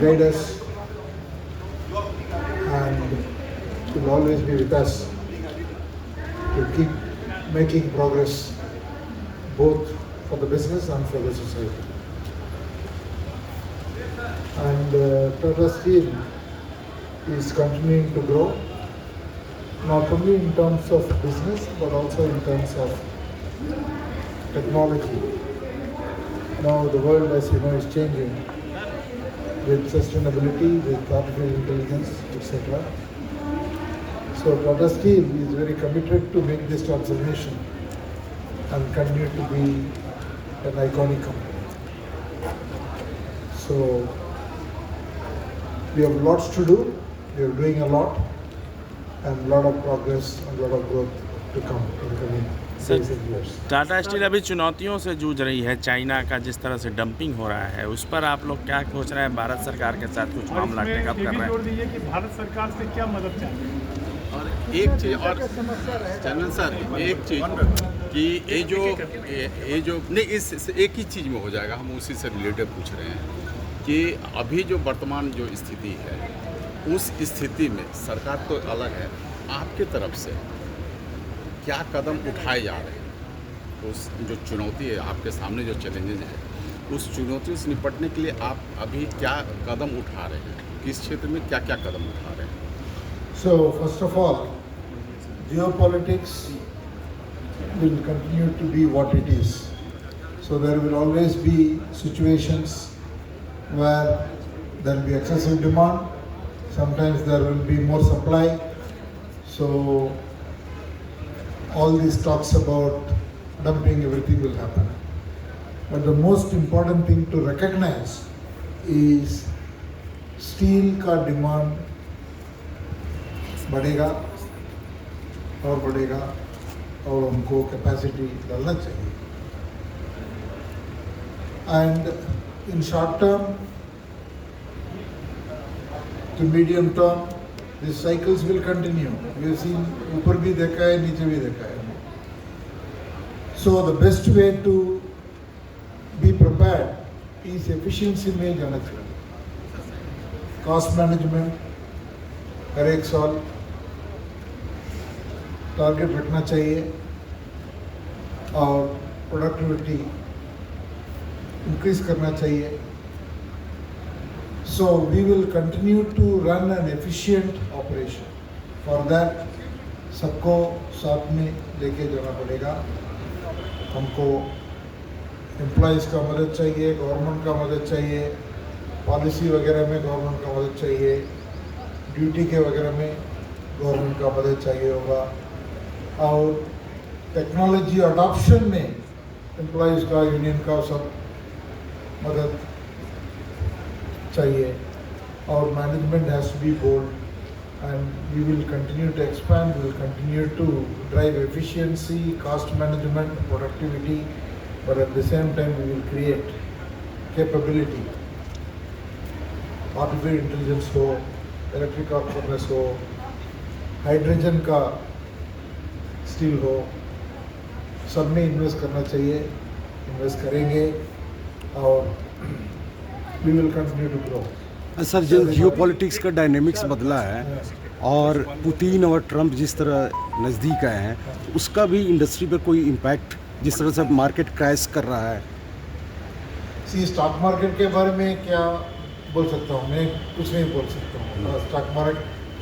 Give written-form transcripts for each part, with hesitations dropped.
guide us and will always be with us to keep making progress both for the business and for the society. And Tata Steel is continuing to grow, not only in terms of business but also in terms of technology. Now the world, as you know, is changing with sustainability, with artificial intelligence, etc. So Tata Steel is very committed to make this transformation and continue to be an iconic company. So we have lots to do, we are doing a lot, and a lot of progress and a lot of growth to come in the coming days and years. Tata steel अभी चुनौतियों से जूझ रही है, China का जिस तरह से डंपिंग हो रहा है, उस पर आप लोग क्या सोच रहे हैं? भारत सरकार के साथ कुछ मामला टेकअप कर रहे जोड़ हैं? दीजिए कि भारत सरकार से क्या मदद चाहिए। और एक चीज़ और चंदन सर, एक चीज़ कि ये जो नहीं, इस एक ही चीज़ में हो जाएगा, हम उसी से रिलेटेड पूछ रहे हैं कि अभी जो वर्तमान जो स्थिति है, उस स्थिति में सरकार तो अलग है, आपके तरफ से क्या कदम उठाए जा रहे हैं? उस जो चुनौती है आपके सामने, जो चैलेंजेस हैं, उस चुनौतियों से निपटने के लिए आप अभी क्या कदम उठा रहे हैं? किस क्षेत्र में क्या क्या कदम उठा रहे हैं? So first of all, geopolitics will continue to be what it is. So there will always be situations where there will be excessive demand, sometimes there will be more supply. So all these talks about dumping, everything will happen. But the most important thing to recognize is steel का demand बढ़ेगा और बढ़ेगा और हमको capacity डालना चाहिए. And in short term to medium term, these cycles will continue. We have seen ऊपर भी देखा है, नीचे भी देखा है. So the best way to be prepared is efficiency में जाना चाहिए. Cost management हर एक साल टारगेट रखना चाहिए और प्रोडक्टिविटी इंक्रीज करना चाहिए. So we will continue to run an efficient operation. For that सबको साथ में लेके जाना पड़ेगा. हमको एम्प्लॉइज़ का मदद चाहिए, गवर्नमेंट का मदद चाहिए, पॉलिसी वगैरह में गवर्नमेंट का मदद चाहिए, ड्यूटी के वगैरह में गवर्नमेंट का मदद चाहिए होगा, और टेक्नोलॉजी अडॉप्शन में एम्प्लॉइज़ का, यूनियन का सब मदद चाहिए. और management has to be bold and we will continue to expand, we will continue to drive efficiency, cost management, productivity, but at the same time we will create capability. Artificial intelligence हो, electric arc furnace हो, hydrogen का steel हो, सब में invest करना चाहिए, invest करेंगे और we will continue to grow. Sir, जो जियोपॉलिटिक्स का डायनेमिक्स बदला है और पुतिन और ट्रंप जिस तरह नज़दीक आए हैं, उसका भी इंडस्ट्री पर कोई इम्पैक्ट, जिस तरह से मार्केट क्रैश कर रहा है? सी, स्टॉक मार्केट के बारे में क्या बोल सकता हूँ मैं? कुछ नहीं बोल सकता हूँ. स्टॉक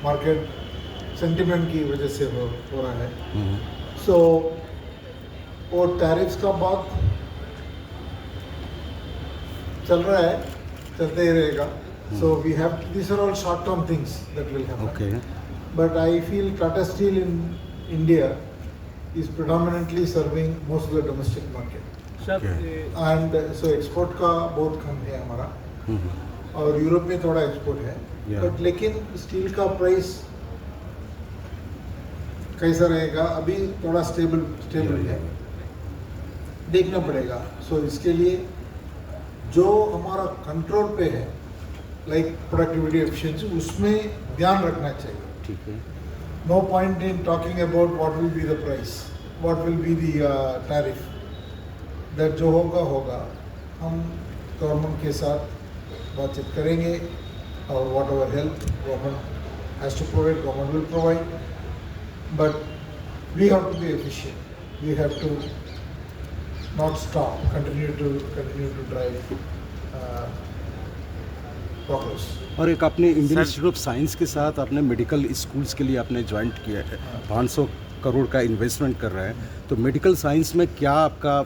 मार्केट सेंटिमेंट की वजह से हो रहा है. सो वो टैरिफ्स का बात चल रहा है, चलते ही रहेगा. So we have, these are all short-term things that will happen. Okay. But I feel Tata Steel in India is predominantly serving most of the domestic market. Okay. And so export का बहुत कम है हमारा, और Europe में थोड़ा export है. Yeah. But लेकिन steel का प्राइस कैसा रहेगा अभी थोड़ा स्टेबल है, देखना पड़ेगा. सो इसके लिए जो हमारा कंट्रोल पे है, लाइक प्रोडक्टिविटी एफिशिएंसी, उसमें ध्यान रखना चाहिए. ठीक है. No point in talking about what will be the price, what will be the tariff. That जो होगा. हम गवर्नमेंट के साथ बातचीत करेंगे or whatever help government has to provide, government will provide. But we have to be efficient. We have to not stop, continue to drive progress. और एक आपने Indian sir- institute of science के साथ आपने मेडिकल स्कूल्स के लिए आपने joint किया है, 500 करोड़ का इन्वेस्टमेंट कर रहा है, तो मेडिकल साइंस में क्या आपका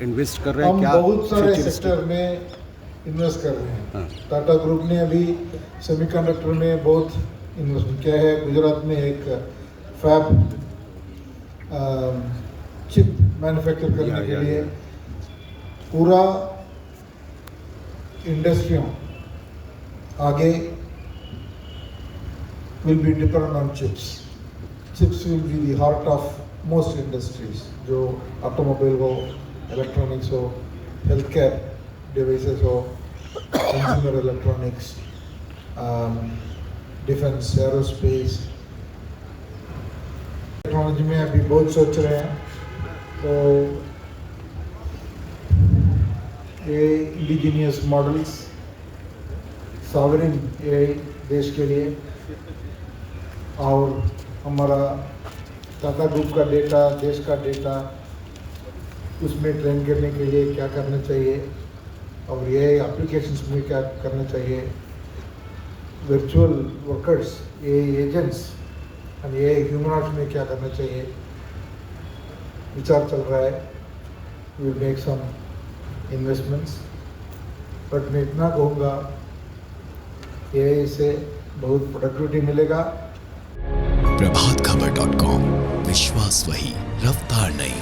इन्वेस्ट कर रहे हैं, हम क्या बहुत सारे futuristic- सेक्टर में इन्वेस्ट कर रहे हैं। हाँ। टाटा ग्रुप ने अभी सेमीकंडक्टर में बहुत इन्वेस्टमेंट किया है। गुजरात में एक फैब चिप मैन्युफैक्चर करने के या। लिए पूरा इंडस्ट्रियों आगे will be dependent on chips. Chips will be the heart of most industries, जो ऑटोमोबाइल हो, इलेक्ट्रॉनिक्स हो, हेल्थकेयर डिवाइसेस हो, consumer electronics, defence, aerospace, technology में अभी बहुत सोच रहे हैं। तो ये इंडिजीनियस मॉडल्स, सॉवरेन एआई देश के लिए, और हमारा टाटा ग्रुप का डेटा, देश का डेटा, उसमें ट्रेन करने के लिए क्या करना चाहिए, और ये एप्लीकेशंस में क्या करना चाहिए, वर्चुअल वर्कर्स, ये एजेंट्स और ये ह्यूमनॉइड्स में क्या करना चाहिए, विचार चल रहा है। We will make some investments, but मैं इतना कहूँगा, ये से बहुत प्रोडक्टिविटी मिलेगा। प्रभातखबर.com, विश्वास वही, रफ्तार नहीं।